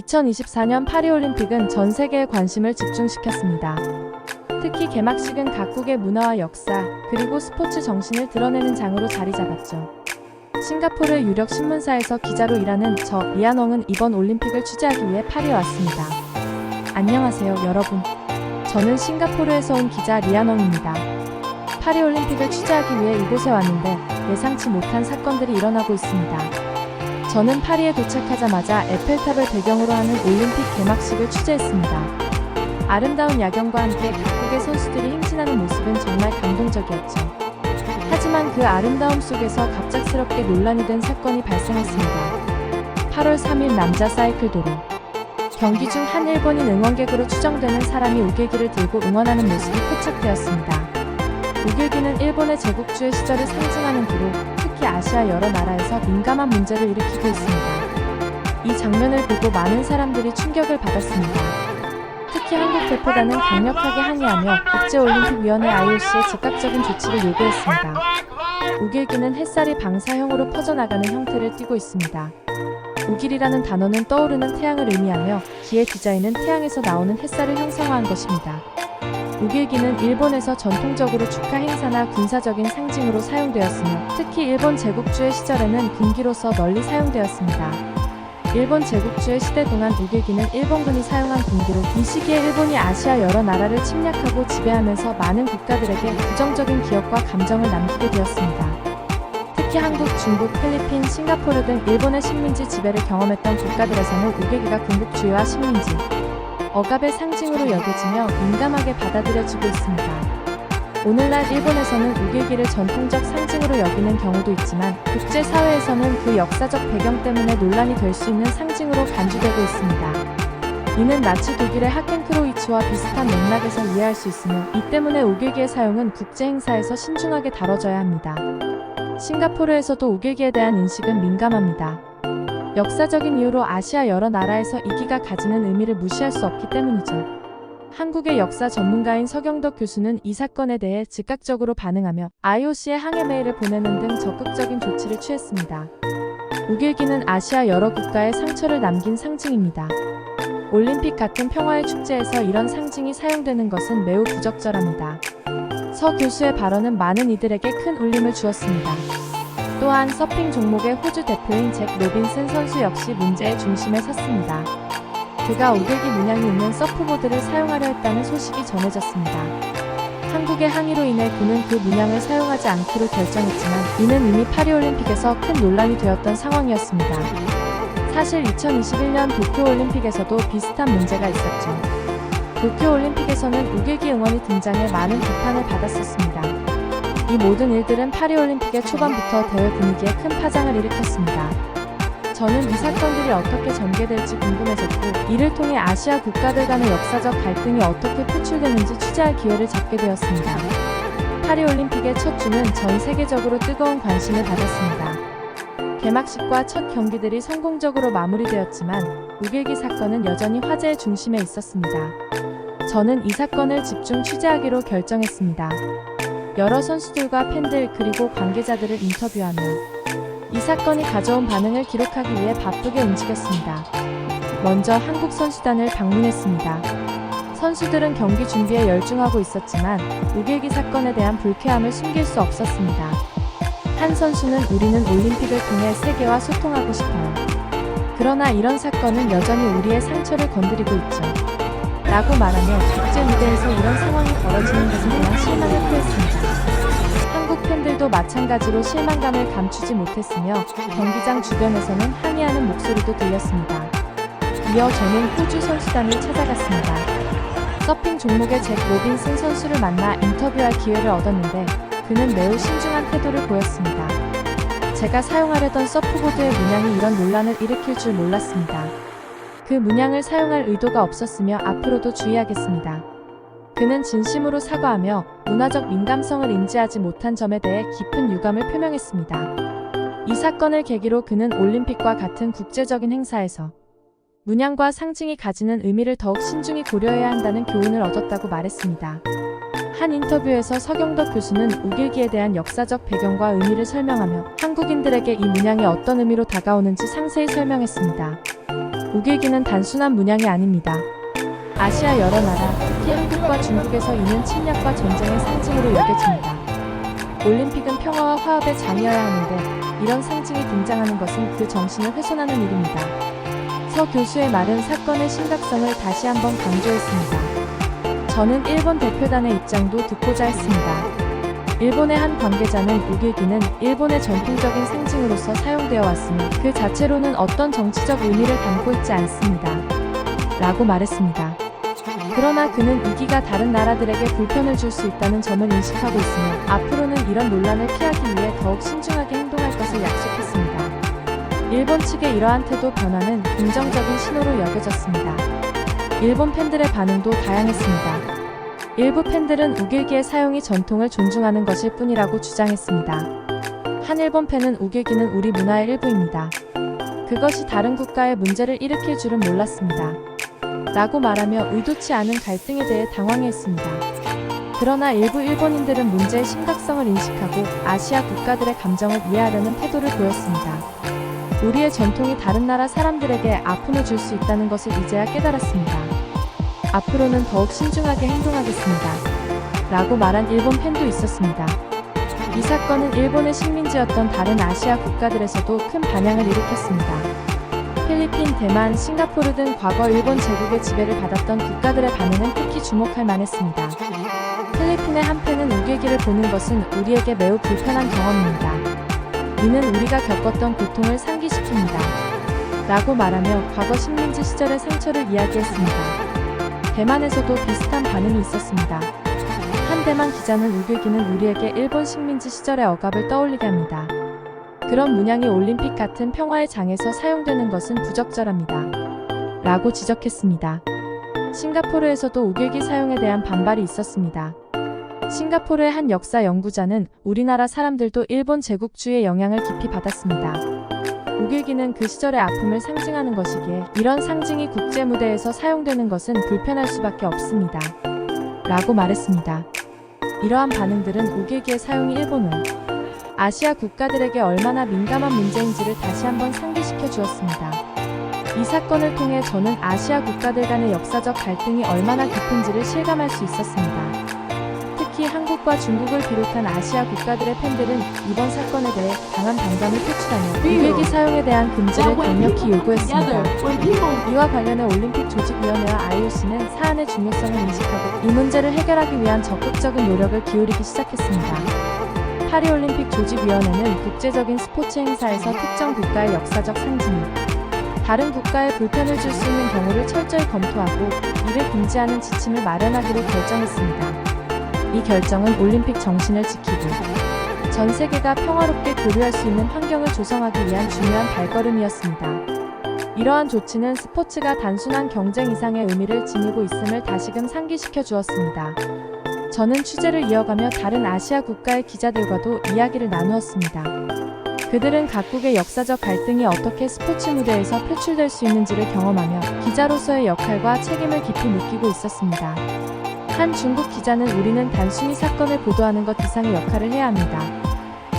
2024년 파리올림픽은 전 세계의 관심을 집중시켰습니다. 특히 개막식은 각국의 문화와 역사, 그리고 스포츠 정신을 드러내는 장으로 자리 잡았죠. 싱가포르 유력 신문사에서 기자로 일하는 저 리아넝은 이번 올림픽을 취재하기 위해 파리에 왔습니다. 안녕하세요, 여러분. 저는 싱가포르에서 온 기자 리아넝입니다. 파리올림픽을 취재하기 위해 이곳에 왔는데 예상치 못한 사건들이 일어나고 있습니다. 저는 파리에 도착하자마자 에펠탑을 배경으로 하는 올림픽 개막식을 취재했습니다. 아름다운 야경과 함께 각국의 선수들이 행진하는 모습은 정말 감동적이었죠. 하지만 그 아름다움 속에서 갑작스럽게 논란이 된 사건이 발생했습니다. 8월 3일 남자 사이클 도로. 경기 중 한 일본인 응원객으로 추정되는 사람이 우길기를 들고 응원하는 모습이 포착되었습니다. 우길기는 일본의 제국주의 시절을 상징하는 기로 특히 아시아 여러 나라에서 민감한 문제를 일으키고 있습니다. 이 장면을 보고 많은 사람들이 충격을 받았습니다. 특히 한국 대표단은 강력하게 항의하며 국제올림픽위원회 IOC에 즉각적인 조치를 요구했습니다. 우길기는 햇살이 방사형으로 퍼져나가는 형태를 띠고 있습니다. 우길이라는 단어는 떠오르는 태양을 의미하며 기의 디자인은 태양에서 나오는 햇살을 형상화한 것입니다. 우길기는 일본에서 전통적으로 축하 행사나 군사적인 상징으로 사용되었으며 특히 일본 제국주의 시절에는 군기로서 널리 사용되었습니다. 일본 제국주의 시대 동안 우길기는 일본군이 사용한 군기로 이 시기에 일본이 아시아 여러 나라를 침략하고 지배하면서 많은 국가들에게 부정적인 기억과 감정을 남기게 되었습니다. 특히 한국, 중국, 필리핀, 싱가포르 등 일본의 식민지 지배를 경험했던 국가들에서는 우길기가 군국주의와 식민지, 억압의 상징으로 여겨지며 민감하게 받아들여지고 있습니다. 오늘날 일본에서는 우길기를 전통적 상징으로 여기는 경우도 있지만 국제사회에서는 그 역사적 배경 때문에 논란이 될 수 있는 상징으로 간주되고 있습니다. 이는 나치 독일의 하켄크로이츠와 비슷한 맥락에서 이해할 수 있으며 이 때문에 우길기의 사용은 국제행사에서 신중하게 다뤄져야 합니다. 싱가포르에서도 우길기에 대한 인식은 민감합니다. 역사적인 이유로 아시아 여러 나라에서 이 기가 가지는 의미를 무시할 수 없기 때문이죠. 한국의 역사 전문가인 서경덕 교수는 이 사건에 대해 즉각적으로 반응하며 IOC에 항해 메일을 보내는 등 적극적인 조치를 취했습니다. 우길기는 아시아 여러 국가에 상처를 남긴 상징입니다. 올림픽 같은 평화의 축제에서 이런 상징이 사용되는 것은 매우 부적절합니다. 서 교수의 발언은 많은 이들에게 큰 울림을 주었습니다. 또한 서핑 종목의 호주 대표인 잭 로빈슨 선수 역시 문제의 중심에 섰습니다. 그가 우길기 문양이 있는 서프보드를 사용하려 했다는 소식이 전해졌습니다. 한국의 항의로 인해 그는 그 문양을 사용하지 않기로 결정했지만 이는 이미 파리올림픽에서 큰 논란이 되었던 상황이었습니다. 사실 2021년 도쿄올림픽에서도 비슷한 문제가 있었죠. 도쿄올림픽에서는 우길기 응원이 등장해 많은 비판을 받았었습니다. 이 모든 일들은 파리올림픽의 초반부터 대회 분위기에 큰 파장을 일으켰습니다. 저는 이 사건들이 어떻게 전개될지 궁금해졌고 이를 통해 아시아 국가들 간의 역사적 갈등이 어떻게 표출되는지 취재할 기회를 잡게 되었습니다. 파리올림픽의 첫 주는 전 세계적으로 뜨거운 관심을 받았습니다. 개막식과 첫 경기들이 성공적으로 마무리되었지만 우길기 사건은 여전히 화제의 중심에 있었습니다. 저는 이 사건을 집중 취재하기로 결정했습니다. 여러 선수들과 팬들 그리고 관계자들을 인터뷰하며 이 사건이 가져온 반응을 기록하기 위해 바쁘게 움직였습니다. 먼저 한국 선수단을 방문했습니다. 선수들은 경기 준비에 열중하고 있었지만 우길기 사건에 대한 불쾌함을 숨길 수 없었습니다. 한 선수는 우리는 올림픽을 통해 세계와 소통하고 싶어요. 그러나 이런 사건은 여전히 우리의 상처를 건드리고 있죠. 라고 말하며 국제 무대에서 이런 상황이 벌어지는 것에 대한 실망을 표했습니다. 한국 팬들도 마찬가지로 실망감을 감추지 못했으며 경기장 주변에서는 항의하는 목소리도 들렸습니다. 이어 저는 호주 선수단을 찾아갔습니다. 서핑 종목의 잭 로빈슨 선수를 만나 인터뷰할 기회를 얻었는데 그는 매우 신중한 태도를 보였습니다. 제가 사용하려던 서프보드의 문양이 이런 논란을 일으킬 줄 몰랐습니다. 그 문양을 사용할 의도가 없었으며 앞으로도 주의하겠습니다. 그는 진심으로 사과하며 문화적 민감성을 인지하지 못한 점에 대해 깊은 유감을 표명했습니다. 이 사건을 계기로 그는 올림픽과 같은 국제적인 행사에서 문양과 상징이 가지는 의미를 더욱 신중히 고려해야 한다는 교훈을 얻었다고 말했습니다. 한 인터뷰에서 서경덕 교수는 우길기에 대한 역사적 배경과 의미를 설명하며 한국인들에게 이 문양이 어떤 의미로 다가오는지 상세히 설명했습니다. 우길기는 단순한 문양이 아닙니다. 아시아 여러 나라, 특히 한국과 중국에서 이는 침략과 전쟁의 상징으로 여겨집니다. 올림픽은 평화와 화합의 장이어야 하는데 이런 상징이 등장하는 것은 그 정신을 훼손하는 일입니다. 서 교수의 말은 사건의 심각성을 다시 한번 강조했습니다. 저는 일본 대표단의 입장도 듣고자 했습니다. 일본의 한 관계자는 우길기는 일본의 전통적인 상징으로서 사용되어 왔으며 그 자체로는 어떤 정치적 의미를 담고 있지 않습니다. 라고 말했습니다. 그러나 그는 이 기가 다른 나라들에게 불편을 줄 수 있다는 점을 인식하고 있으며 앞으로는 이런 논란을 피하기 위해 더욱 신중하게 행동할 것을 약속했습니다. 일본 측의 이러한 태도 변화는 긍정적인 신호로 여겨졌습니다. 일본 팬들의 반응도 다양했습니다. 일부 팬들은 우길기의 사용이 전통을 존중하는 것일 뿐이라고 주장했습니다. 한 일본 팬은 우길기는 우리 문화의 일부입니다. 그것이 다른 국가의 문제를 일으킬 줄은 몰랐습니다. 라고 말하며 의도치 않은 갈등에 대해 당황해했습니다. 그러나 일부 일본인들은 문제의 심각성을 인식하고 아시아 국가들의 감정을 이해하려는 태도를 보였습니다. 우리의 전통이 다른 나라 사람들에게 아픔을 줄 수 있다는 것을 이제야 깨달았습니다. 앞으로는 더욱 신중하게 행동하겠습니다. 라고 말한 일본 팬도 있었습니다. 이 사건은 일본의 식민지였던 다른 아시아 국가들에서도 큰 반향을 일으켰습니다. 필리핀, 대만, 싱가포르 등 과거 일본 제국의 지배를 받았던 국가들의 반응은 특히 주목할 만했습니다. 필리핀의 한 팬은 우길기를 보는 것은 우리에게 매우 불편한 경험입니다. 이는 우리가 겪었던 고통을 상기시킵니다. 라고 말하며 과거 식민지 시절의 상처를 이야기했습니다. 대만에서도 비슷한 반응이 있었습니다. 한 대만 기자는 우길기는 우리에게 일본 식민지 시절의 억압을 떠올리게 합니다. 그런 문양이 올림픽 같은 평화의 장에서 사용되는 것은 부적절합니다. 라고 지적했습니다. 싱가포르에서도 우길기 사용에 대한 반발이 있었습니다. 싱가포르의 한 역사 연구자는 우리나라 사람들도 일본 제국주의의 영향을 깊이 받았습니다. 우길기는 그 시절의 아픔을 상징하는 것이기에 이런 상징이 국제 무대에서 사용되는 것은 불편할 수밖에 없습니다. 라고 말했습니다. 이러한 반응들은 우길기의 사용이 일본을 아시아 국가들에게 얼마나 민감한 문제인지를 다시 한번 상기시켜 주었습니다. 이 사건을 통해 저는 아시아 국가들 간의 역사적 갈등이 얼마나 깊은지를 실감할 수 있었습니다. 특히 한국과 중국을 비롯한 아시아 국가들의 팬들은 이번 사건에 대해 강한 반감을 표출하며 우길기 사용에 대한 금지를 강력히 요구했습니다. 이와 관련해 올림픽 조직위원회와 IOC는 사안의 중요성을 인식하고 이 문제를 해결하기 위한 적극적인 노력을 기울이기 시작했습니다. 파리올림픽 조직위원회는 국제적인 스포츠 행사에서 특정 국가의 역사적 상징이 다른 국가에 불편을 줄 수 있는 경우를 철저히 검토하고 이를 금지하는 지침을 마련하기로 결정했습니다. 이 결정은 올림픽 정신을 지키고 전 세계가 평화롭게 교류할 수 있는 환경을 조성하기 위한 중요한 발걸음이었습니다. 이러한 조치는 스포츠가 단순한 경쟁 이상의 의미를 지니고 있음을 다시금 상기시켜 주었습니다. 저는 취재를 이어가며 다른 아시아 국가의 기자들과도 이야기를 나누었습니다. 그들은 각국의 역사적 갈등이 어떻게 스포츠 무대에서 표출될 수 있는지를 경험하며 기자로서의 역할과 책임을 깊이 느끼고 있었습니다. 한 중국 기자는 우리는 단순히 사건을 보도하는 것 이상의 역할을 해야 합니다.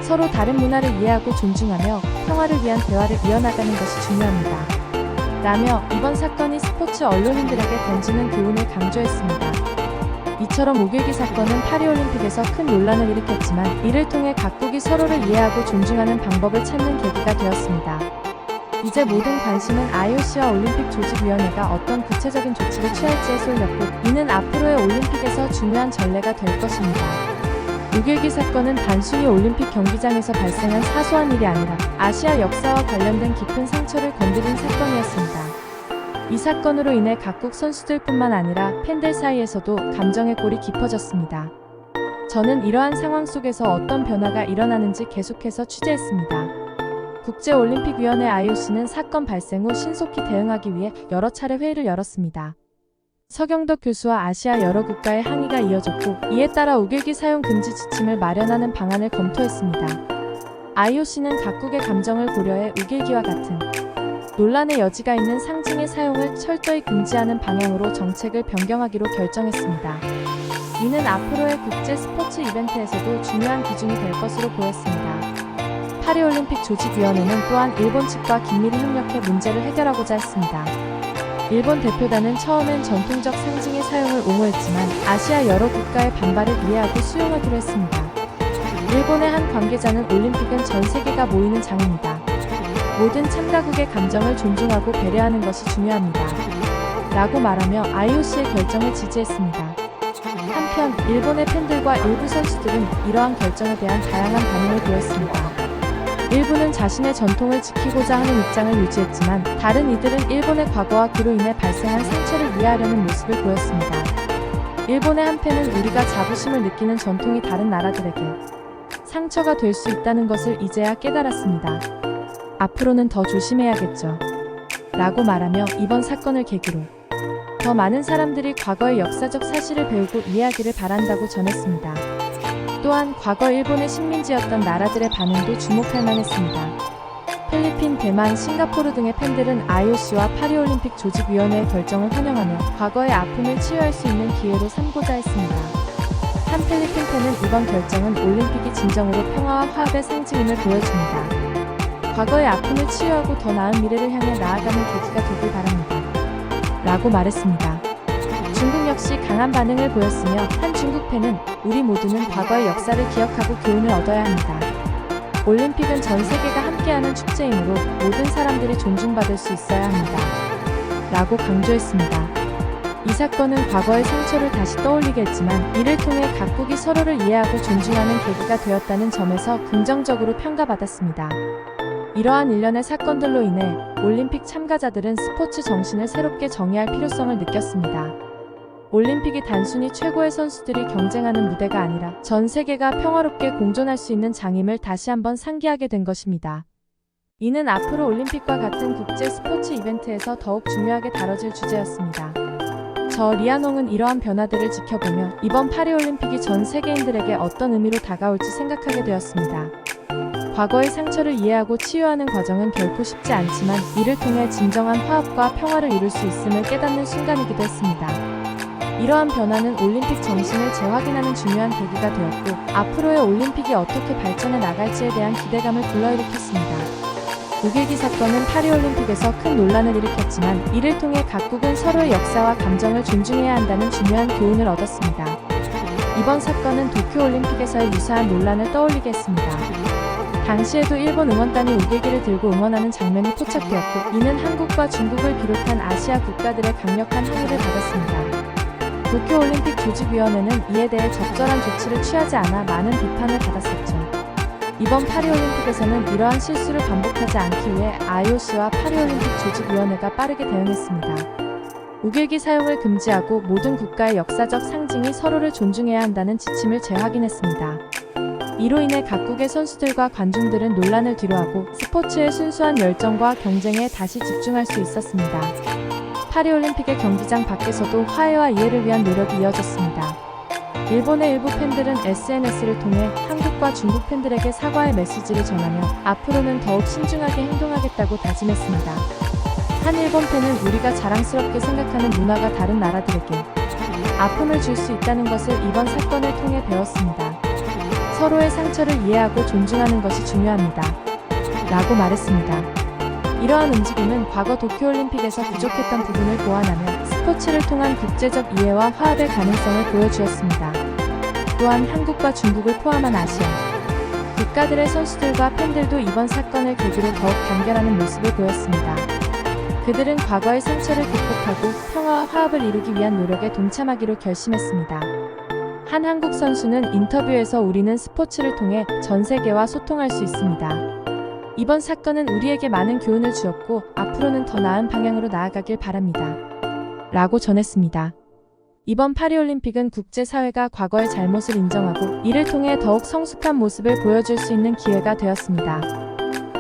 서로 다른 문화를 이해하고 존중하며 평화를 위한 대화를 이어나가는 것이 중요합니다. 라며 이번 사건이 스포츠 언론인들에게 던지는 교훈을 강조했습니다. 이처럼 우길기 사건은 파리올림픽에서 큰 논란을 일으켰지만 이를 통해 각국이 서로를 이해하고 존중하는 방법을 찾는 계기가 되었습니다. 이제 모든 관심은 IOC와 올림픽 조직위원회가 어떤 구체적인 조치를 취할지에 쏠렸고 이는 앞으로의 올림픽에서 중요한 전례가 될 것입니다. 우길기 사건은 단순히 올림픽 경기장에서 발생한 사소한 일이 아니라 아시아 역사와 관련된 깊은 상처를 건드린 사건이었습니다. 이 사건으로 인해 각국 선수들뿐만 아니라 팬들 사이에서도 감정의 골이 깊어졌습니다. 저는 이러한 상황 속에서 어떤 변화가 일어나는지 계속해서 취재했습니다. 국제올림픽위원회 IOC는 사건 발생 후 신속히 대응하기 위해 여러 차례 회의를 열었습니다. 서경덕 교수와 아시아 여러 국가의 항의가 이어졌고 이에 따라 우길기 사용 금지 지침을 마련하는 방안을 검토했습니다. IOC는 각국의 감정을 고려해 우길기와 같은 논란의 여지가 있는 상징의 사용을 철저히 금지하는 방향으로 정책을 변경하기로 결정했습니다. 이는 앞으로의 국제 스포츠 이벤트에서도 중요한 기준이 될 것으로 보였습니다. 파리올림픽 조직위원회는 또한 일본 측과 긴밀히 협력해 문제를 해결하고자 했습니다. 일본 대표단은 처음엔 전통적 상징의 사용을 옹호했지만 아시아 여러 국가의 반발을 이해하고 수용하기로 했습니다. 일본의 한 관계자는 올림픽은 전 세계가 모이는 장입니다. 모든 참가국의 감정을 존중하고 배려하는 것이 중요합니다. 라고 말하며 IOC의 결정을 지지했습니다. 한편 일본의 팬들과 일부 선수들은 이러한 결정에 대한 다양한 반응을 보였습니다. 일부는 자신의 전통을 지키고자 하는 입장을 유지했지만 다른 이들은 일본의 과거와 그로 인해 발생한 상처를 이해하려는 모습을 보였습니다. 일본의 한 팬은 우리가 자부심을 느끼는 전통이 다른 나라들에게 상처가 될 수 있다는 것을 이제야 깨달았습니다. 앞으로는 더 조심해야겠죠. 라고 말하며 이번 사건을 계기로 더 많은 사람들이 과거의 역사적 사실을 배우고 이해하기를 바란다고 전했습니다. 또한 과거 일본의 식민지였던 나라들의 반응도 주목할 만했습니다. 필리핀, 대만, 싱가포르 등의 팬들은 IOC와 파리올림픽 조직위원회의 결정을 환영하며 과거의 아픔을 치유할 수 있는 기회로 삼고자 했습니다. 한 필리핀 팬은 이번 결정은 올림픽이 진정으로 평화와 화합의 상징임을 보여줍니다. 과거의 아픔을 치유하고 더 나은 미래를 향해 나아가는 계기가 되길 바랍니다. 라고 말했습니다. 중국 역시 강한 반응을 보였으며 한 중국 팬은 우리 모두는 과거의 역사를 기억하고 교훈을 얻어야 합니다. 올림픽은 전 세계가 함께하는 축제이므로 모든 사람들이 존중받을 수 있어야 합니다. 라고 강조했습니다. 이 사건은 과거의 상처를 다시 떠올리게 했지만 이를 통해 각국이 서로를 이해하고 존중하는 계기가 되었다는 점에서 긍정적으로 평가받았습니다. 이러한 일련의 사건들로 인해 올림픽 참가자들은 스포츠 정신을 새롭게 정의할 필요성을 느꼈습니다. 올림픽이 단순히 최고의 선수들이 경쟁하는 무대가 아니라 전 세계가 평화롭게 공존할 수 있는 장임을 다시 한번 상기하게 된 것입니다. 이는 앞으로 올림픽과 같은 국제 스포츠 이벤트에서 더욱 중요하게 다뤄질 주제였습니다. 저 리아농은 이러한 변화들을 지켜보며 이번 파리올림픽이 전 세계인들에게 어떤 의미로 다가올지 생각하게 되었습니다. 과거의 상처를 이해하고 치유하는 과정은 결코 쉽지 않지만 이를 통해 진정한 화합과 평화를 이룰 수 있음을 깨닫는 순간이기도 했습니다. 이러한 변화는 올림픽 정신을 재확인하는 중요한 계기가 되었고 앞으로의 올림픽이 어떻게 발전해 나갈지에 대한 기대감을 불러일으켰습니다. 우길기 사건은 파리올림픽에서 큰 논란을 일으켰지만 이를 통해 각국은 서로의 역사와 감정을 존중해야 한다는 중요한 교훈을 얻었습니다. 이번 사건은 도쿄올림픽에서의 유사한 논란을 떠올리게 했습니다. 당시에도 일본 응원단이 우길기를 들고 응원하는 장면이 포착되었고 이는 한국과 중국을 비롯한 아시아 국가들의 강력한 항의를 받았습니다. 도쿄올림픽 조직위원회는 이에 대해 적절한 조치를 취하지 않아 많은 비판을 받았었죠. 이번 파리올림픽에서는 이러한 실수를 반복하지 않기 위해 IOC와 파리올림픽 조직위원회가 빠르게 대응했습니다. 우길기 사용을 금지하고 모든 국가의 역사적 상징이 서로를 존중해야 한다는 지침을 재확인했습니다. 이로 인해 각국의 선수들과 관중들은 논란을 뒤로하고 스포츠의 순수한 열정과 경쟁에 다시 집중할 수 있었습니다. 파리올림픽의 경기장 밖에서도 화해와 이해를 위한 노력이 이어졌습니다. 일본의 일부 팬들은 SNS를 통해 한국과 중국 팬들에게 사과의 메시지를 전하며 앞으로는 더욱 신중하게 행동하겠다고 다짐했습니다. 한 일본 팬은 우리가 자랑스럽게 생각하는 문화가 다른 나라들에게 아픔을 줄 수 있다는 것을 이번 사건을 통해 배웠습니다. 서로의 상처를 이해하고 존중하는 것이 중요합니다. 라고 말했습니다. 이러한 움직임은 과거 도쿄올림픽에서 부족했던 부분을 보완하며 스포츠를 통한 국제적 이해와 화합의 가능성을 보여주었습니다. 또한 한국과 중국을 포함한 아시아 국가들의 선수들과 팬들도 이번 사건을 계기로 더욱 단결하는 모습을 보였습니다. 그들은 과거의 상처를 극복하고 평화와 화합을 이루기 위한 노력에 동참하기로 결심했습니다. 한 한국 선수는 인터뷰에서 우리는 스포츠를 통해 전 세계와 소통할 수 있습니다. 이번 사건은 우리에게 많은 교훈을 주었고 앞으로는 더 나은 방향으로 나아가길 바랍니다. 라고 전했습니다. 이번 파리올림픽은 국제사회가 과거의 잘못을 인정하고 이를 통해 더욱 성숙한 모습을 보여줄 수 있는 기회가 되었습니다.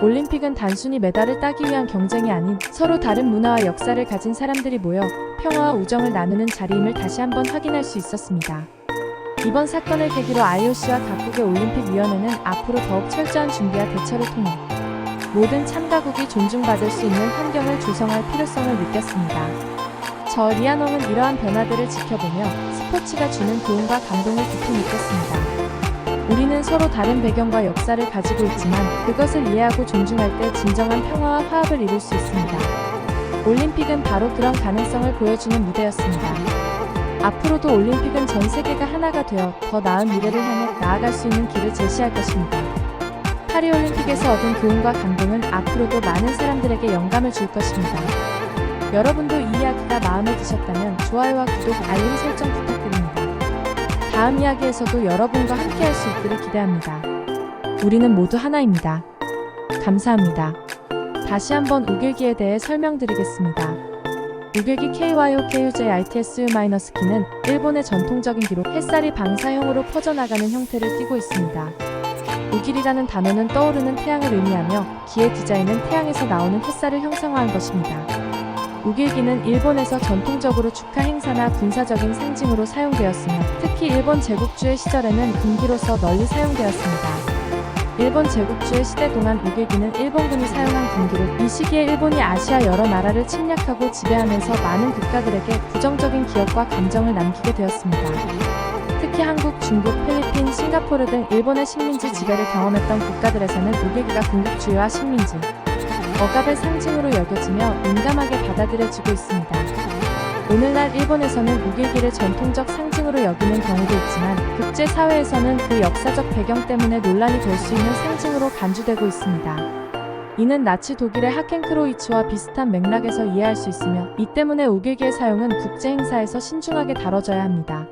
올림픽은 단순히 메달을 따기 위한 경쟁이 아닌 서로 다른 문화와 역사를 가진 사람들이 모여 평화와 우정을 나누는 자리임을 다시 한번 확인할 수 있었습니다. 이번 사건을 계기로 IOC와 각국의 올림픽위원회는 앞으로 더욱 철저한 준비와 대처를 통해 모든 참가국이 존중받을 수 있는 환경을 조성할 필요성을 느꼈습니다. 저 리아농은 이러한 변화들을 지켜보며 스포츠가 주는 교훈과 감동을 깊이 느꼈습니다. 우리는 서로 다른 배경과 역사를 가지고 있지만 그것을 이해하고 존중할 때 진정한 평화와 화합을 이룰 수 있습니다. 올림픽은 바로 그런 가능성을 보여주는 무대였습니다. 앞으로도 올림픽은 전 세계가 하나가 되어 더 나은 미래를 향해 나아갈 수 있는 길을 제시할 것입니다. 파리올림픽에서 얻은 교훈과 감동은 앞으로도 많은 사람들에게 영감을 줄 것입니다. 여러분도 이 이야기가 마음에 드셨다면 좋아요와 구독, 알림 설정 부탁드립니다. 다음 이야기에서도 여러분과 함께할 수 있기를 기대합니다. 우리는 모두 하나입니다. 감사합니다. 다시 한번 우길기에 대해 설명드리겠습니다. 우길기 KYOKUJITSU-기는 일본의 전통적인 기로 햇살이 방사형으로 퍼져나가는 형태를 띠고 있습니다. 우길이라는 단어는 떠오르는 태양을 의미하며 기의 디자인은 태양에서 나오는 햇살을 형상화한 것입니다. 우길기는 일본에서 전통적으로 축하 행사나 군사적인 상징으로 사용되었으며 특히 일본 제국주의 시절에는 군기로서 널리 사용되었습니다. 일본 제국주의 시대 동안 우길기는 일본군이 사용한 군기로 이 시기에 일본이 아시아 여러 나라를 침략하고 지배하면서 많은 국가들에게 부정적인 기억과 감정을 남기게 되었습니다. 특히 한국, 중국, 필리핀, 싱가포르 등 일본의 식민지 지배를 경험했던 국가들에서는 우길기가 군국주의와 식민지, 억압의 상징으로 여겨지며 민감하게 받아들여지고 있습니다. 오늘날 일본에서는 우길기를 전통적 상징으로 여기는 경우도 있지만 국제사회에서는 그 역사적 배경 때문에 논란이 될 수 있는 상징으로 간주되고 있습니다. 이는 나치 독일의 하켄크로이츠와 비슷한 맥락에서 이해할 수 있으며 이 때문에 우길기의 사용은 국제행사에서 신중하게 다뤄져야 합니다.